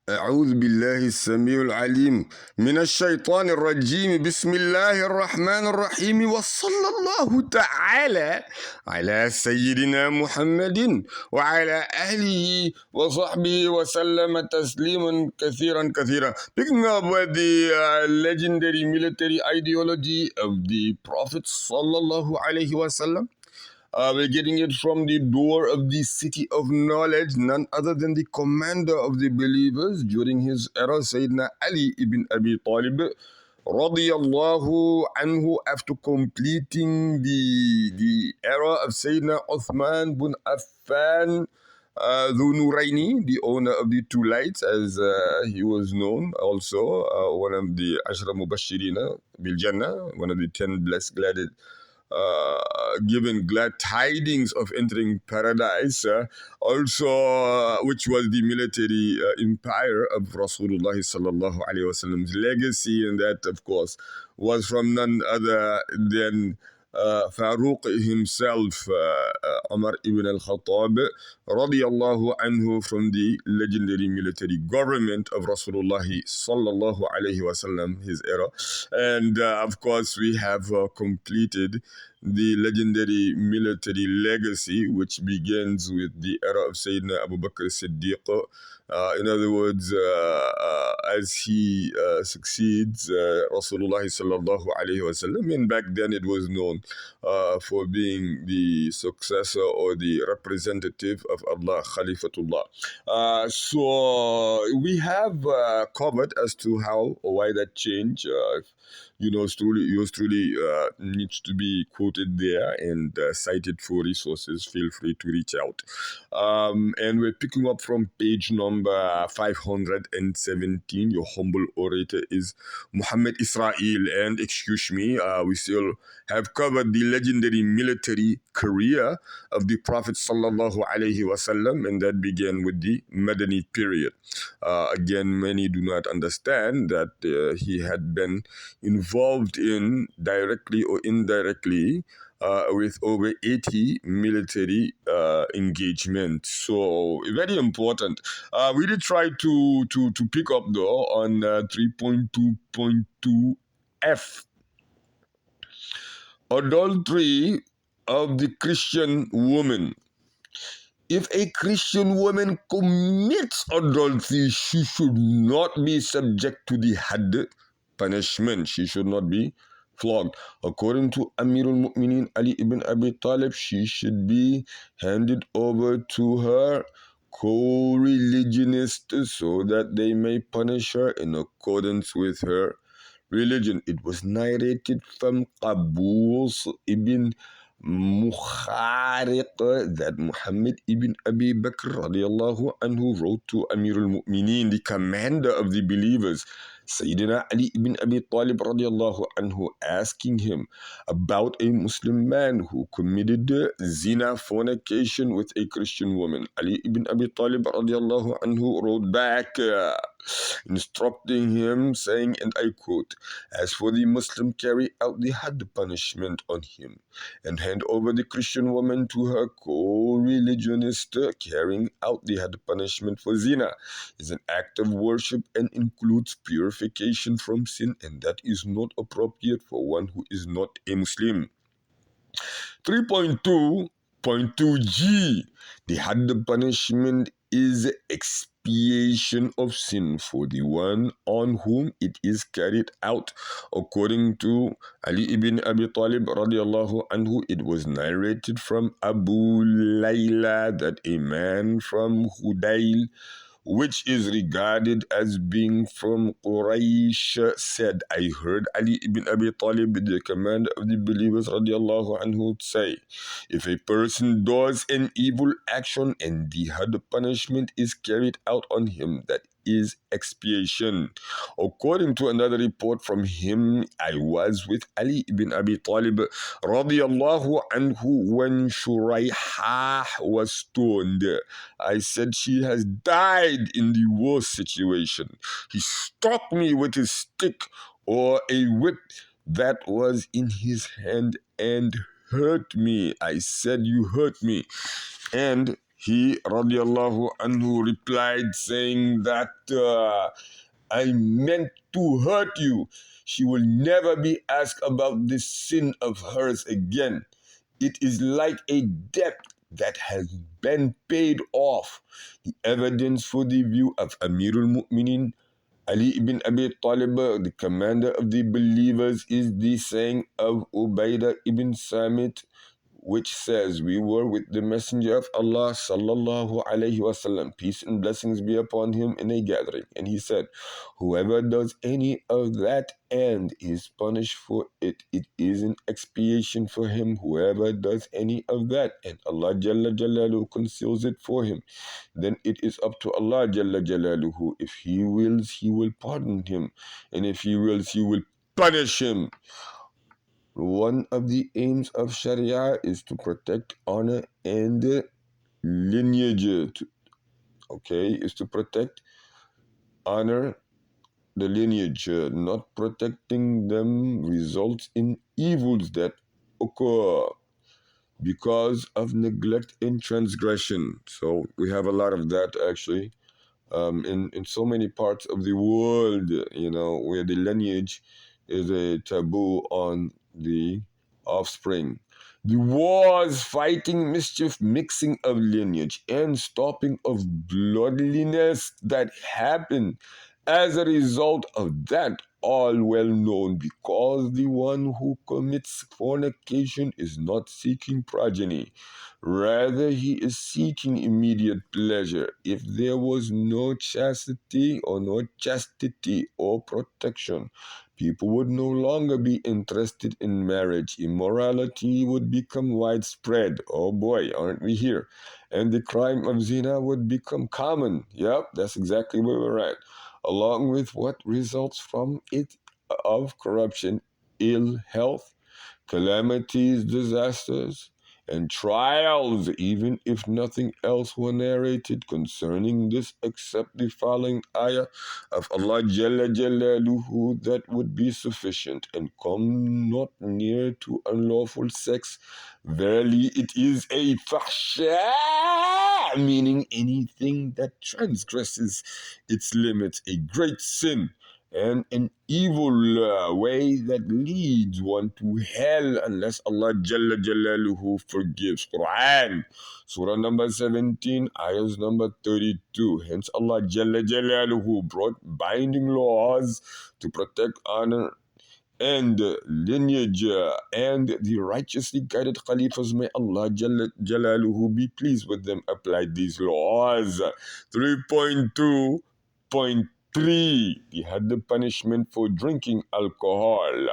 أعوذ بالله السميع العليم من الشيطان الرجيم بسم الله الرحمن الرحيم وصلى الله تعالى على سيدنا محمد وعلى أهله وصحبه وسلم تسليما كثيرا كثيرا. Picking up with the legendary military ideology of the Prophet sallallahu alaihi wasallam. We're getting it from the door of the city of knowledge, none other than the commander of the believers during his era, Sayyidina Ali ibn Abi Talib, radiyallahu anhu, after completing the era of Sayyidina Uthman bin Affan, Dhu Nuraini, the owner of the two lights, as he was known, also one of the Ashra Mubashirina bil Jannah, one of the 10 blessed glad given glad tidings of entering paradise, also which was the military empire of Rasoolu'Allahi sallallahu alaihi wasallam's legacy, and that, of course, was from none other than Faruq himself, Umar ibn al-Khattab, radiyallahu anhu, from the legendary military government of Rasulullah sallallahu alayhi wasallam, his era. And of course, we have completed the legendary military legacy, which begins with the era of Sayyidina Abu Bakr Siddiq. In other words, as he succeeds Rasulullah sallallahu alayhi wasallam, and back then it was known for being the successor or the representative of Allah, Khalifatullah. So we have covered as to how or why that change. Yours truly needs to be quoted there and cited for resources. Feel free to reach out. And we're picking up from page number 517. Your humble orator is Muhammad Israel. And excuse me, we still have covered the legendary military career of the Prophet sallallahu alaihi wasallam, and that began with the Madani period. Again, many do not understand that he had been involved in, directly or indirectly, with over 80 military engagements. So very important. We did try to pick up though on 3.2.2F. Adultery of the Christian woman. If a Christian woman commits adultery, she should not be subject to the had punishment. She should not be flogged. According to Amirul Mu'minin Ali ibn Abi Talib, she should be handed over to her co-religionists so that they may punish her in accordance with her religion. It was narrated from Qabus ibn Mukhariq that Muhammad ibn Abi Bakr radiallahu anhu wrote to Amirul Mu'mineen, the commander of the believers, Sayyidina Ali ibn Abi Talib radiallahu anhu, asking him about a Muslim man who committed zina, fornication, with a Christian woman. Ali ibn Abi Talib radiallahu anhu wrote back, instructing him, saying, and I quote, "As for the Muslim, carry out the had punishment on him, and hand over the Christian woman to her co-religionist. Carrying out the had punishment for zina is an act of worship and includes purification from sin, and that is not appropriate for one who is not a Muslim." 3.2.2G. The had punishment is expiation of sin for the one on whom it is carried out. According to Ali ibn Abi Talib radiallahu anhu, it was narrated from Abu Layla that a man from Hudayl, which is regarded as being from Quraysh, said, I heard Ali ibn Abi Talib, the commander of the believers radiallahu anhu, say, if a person does an evil action and the had punishment is carried out on him, that is expiation. According to another report from him, I was with Ali ibn Abi Talib radiallahu anhu when Shuraiha was stoned. I said, she has died in the worst situation. He struck me with his stick or a whip that was in his hand and hurt me. I said, you hurt me. And he radiallahu anhu replied saying that I meant to hurt you. She will never be asked about this sin of hers again. It is like a debt that has been paid off. The evidence for the view of Amirul Mu'minin Ali ibn Abi Talib, the commander of the believers, is the saying of Ubaidah ibn Samit, which says, we were with the Messenger of Allah sallallahu alayhi wasallam, peace and blessings be upon him, in a gathering. And he said, whoever does any of that and is punished for it, it is an expiation for him. Whoever does any of that and Allah Jalla Jalaluhu conceals it for him, then it is up to Allah Jalla Jalaluhu. If He wills, He will pardon him. And if He wills, He will punish him. One of the aims of Sharia is to protect honor and lineage. Okay, is to protect honor, the lineage. Not protecting them results in evils that occur because of neglect and transgression. So we have a lot of that actually. In so many parts of the world, where the lineage is a taboo on the offspring. The wars, fighting, mischief, mixing of lineage, and stopping of bloodliness that happen as a result of that, all well known, because the one who commits fornication is not seeking progeny. Rather, he is seeking immediate pleasure. If there was no chastity or protection, people would no longer be interested in marriage. Immorality would become widespread. Oh boy, aren't we here? And the crime of zina would become common. Yep, that's exactly where we're at. Along with what results from it of corruption, ill health, calamities, disasters, and trials, even if nothing else were narrated concerning this except the following ayah of Allah Jalla Jalaluhu, that would be sufficient. And come not near to unlawful sex. Verily it is a fahsha, meaning anything that transgresses its limits, a great sin and an evil way that leads one to hell unless Allah Jalla Jalaluhu forgives. Quran, Surah number 17, ayahs number 32. Hence Allah Jalla Jalaluhu brought binding laws to protect honor and lineage and the righteously guided Khalifas, may Allah Jalaluhu be pleased with them, applied these laws. 3.2.3, he had the punishment for drinking alcohol.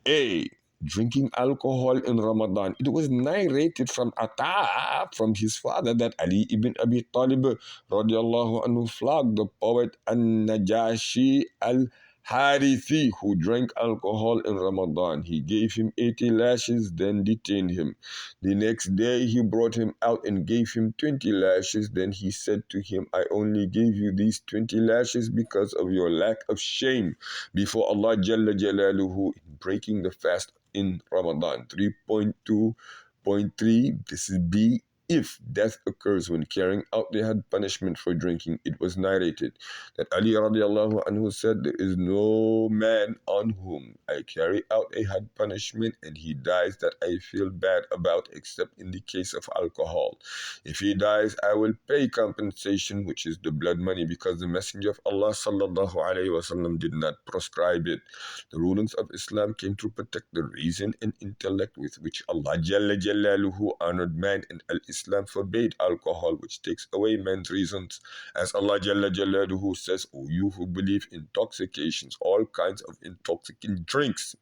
A. Drinking alcohol in Ramadan. It was narrated from Ata, from his father, that Ali ibn Abi Talib radiallahu anhu flogged the poet An-Najashi al-Harithi, who drank alcohol in Ramadan. He gave him 80 lashes, then detained him. The next day he brought him out and gave him 20 lashes. Then he said to him, I only gave you these 20 lashes because of your lack of shame before Allah Jalla Jalaluhu in breaking the fast in Ramadan. 3.2.3, this is B. If death occurs when carrying out the had punishment for drinking, it was narrated that Ali radiallahu anhu said, there is no man on whom I carry out a had punishment and he dies that I feel bad about, except in the case of alcohol. If he dies, I will pay compensation, which is the blood money, because the Messenger of Allah sallallahu alayhi wasallam did not prescribe it. The rulings of Islam came to protect the reason and intellect with which Allah Jalla Jalaluhu honored man, and Al-Islam forbade alcohol, which takes away man's reasons. As Allah Jalla Jalaluhu says, O you who believe, intoxications, all kinds of intoxicant drinks,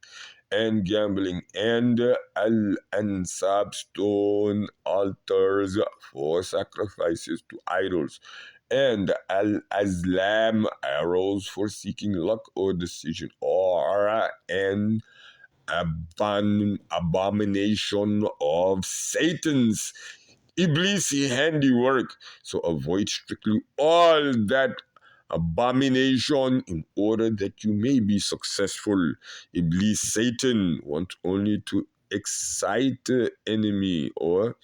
and gambling, and al-ansab, stone altars for sacrifices to idols, and al-azlam, arrows for seeking luck or decision, or an abomination of Satan's Iblisi handiwork. So avoid strictly all that abomination in order that you may be successful. Iblis, Satan, wants only to excite the enemy or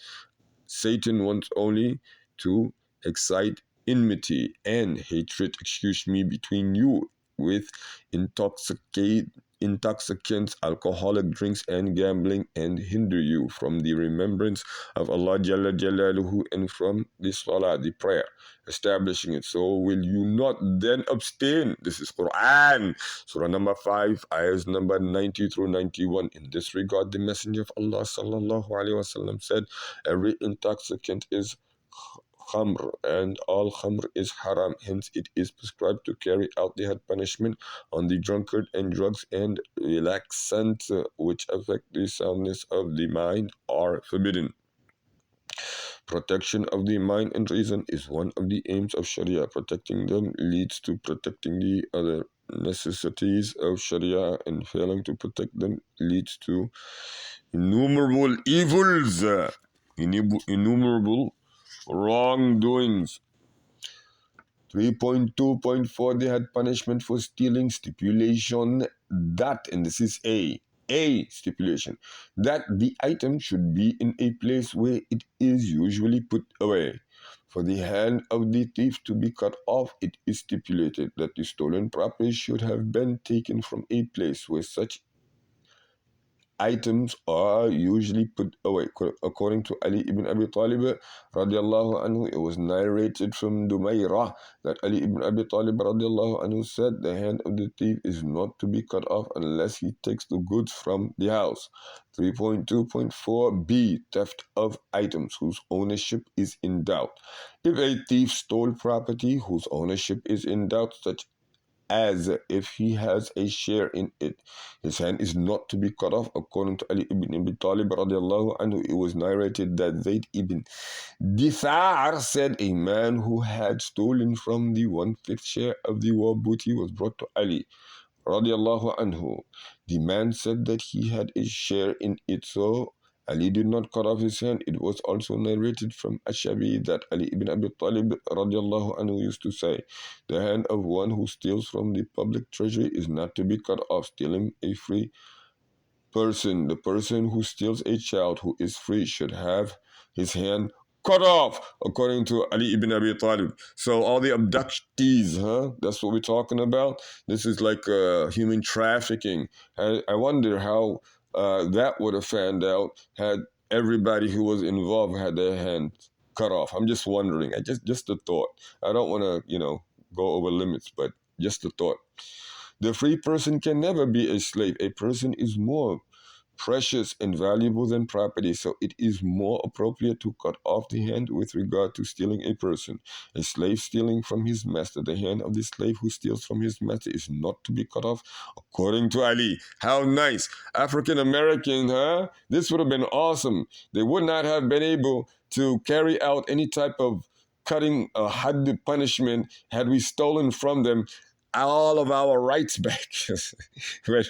Satan wants only to excite enmity and hatred, excuse me, between you with intoxicants, alcoholic drinks, and gambling, and hinder you from the remembrance of Allah Jalla Jalaluhu and from the Salah, the prayer, establishing it. So will you not then abstain? This is Quran, Surah number 5, ayahs number 90 through 91. In this regard, the Messenger of Allah Sallallahu Alaihi Wasallam said, every intoxicant is khamr, and all khamr is haram. Hence, it is prescribed to carry out the had punishment on the drunkard, and drugs and relaxants which affect the soundness of the mind are forbidden. Protection of the mind and reason is one of the aims of Sharia. Protecting them leads to protecting the other necessities of Sharia, and failing to protect them leads to innumerable evils, innumerable wrongdoings. 3.2.4, they had punishment for stealing, stipulation that, and this is a stipulation, that the item should be in a place where it is usually put away. For the hand of the thief to be cut off, it is stipulated that the stolen property should have been taken from a place where such items are usually put away. According to Ali ibn Abi Talib radiallahu anhu, it was narrated from Dumayrah that Ali ibn Abi Talib radiallahu anhu said, the hand of the thief is not to be cut off unless he takes the goods from the house. 3.2.4b, theft of items whose ownership is in doubt. If a thief stole property whose ownership is in doubt, such as if he has a share in it, his hand is not to be cut off. According to Ali ibn Abi Talib radiallahu anhu, it was narrated that Zayd ibn Dithar said, a man who had stolen from the 1/5 share of the war booty was brought to Ali radiallahu anhu. The man said that he had a share in it, so Ali did not cut off his hand. It was also narrated from Ashabi that Ali ibn Abi Talib radiallahu anhu used to say, the hand of one who steals from the public treasury is not to be cut off. Stealing a free person, the person who steals a child who is free, should have his hand cut off, according to Ali ibn Abi Talib. So all the abductees, that's what we're talking about. This is like human trafficking. I wonder how that would have fanned out had everybody who was involved had their hand cut off. I'm just wondering. Just a thought. I don't want to, go over limits, but just a thought. The free person can never be a slave. A person is more precious and valuable than property, so it is more appropriate to cut off the hand with regard to stealing a person. A slave stealing from his master, the hand of the slave who steals from his master is not to be cut off, according to Ali. How nice. African American, This would have been awesome. They would not have been able to carry out any type of cutting a had punishment had we stolen from them all of our rights back. when,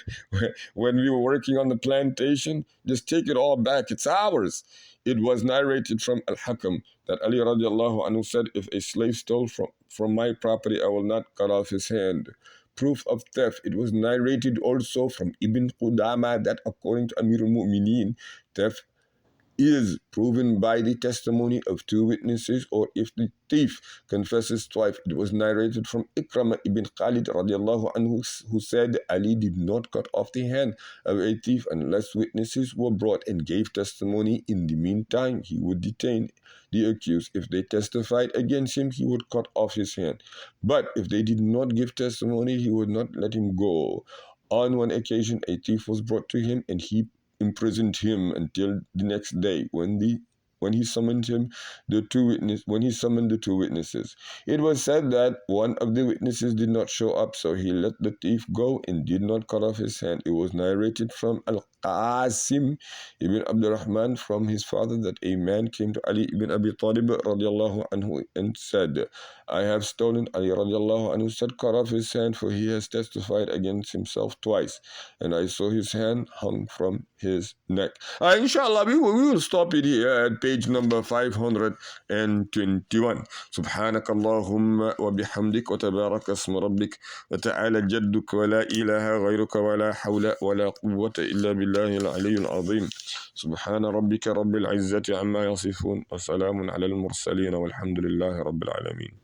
when we were working on the plantation, just take it all back. It's ours. It was narrated from Al-Hakam that Ali radiallahu anhu said, if a slave stole from my property, I will not cut off his hand. Proof of theft. It was narrated also from Ibn Qudama that according to Amir al-Mu'mineen, theft is proven by the testimony of two witnesses, or if the thief confesses twice. It was narrated from Ikramah ibn Khalid radiallahu anhu, who said Ali did not cut off the hand of a thief unless witnesses were brought and gave testimony. In the meantime, he would detain the accused. If they testified against him, he would cut off his hand. But if they did not give testimony, he would not let him go. On one occasion, a thief was brought to him, and he imprisoned him until the next day when he summoned the two witnesses. It was said that one of the witnesses did not show up, so he let the thief go and did not cut off his hand. It was narrated from Al-Qasim ibn Abdurrahman from his father that a man came to Ali ibn Abi Talib radiallahu anhu and said, I have stolen. Ali radiallahu anhu said, cut off his hand, for he has testified against himself twice, and I saw his hand hung from his neck. Inshallah, we will stop it here at page number 521. سبحانك اللهم وبحمدك وتبارك اسم ربك وتعالى جدك ولا إله غيرك ولا حول ولا قوة إلا بالله العلي العظيم. سبحان ربك رب العزة عما يصفون وسلام على المرسلين والحمد لله رب العالمين.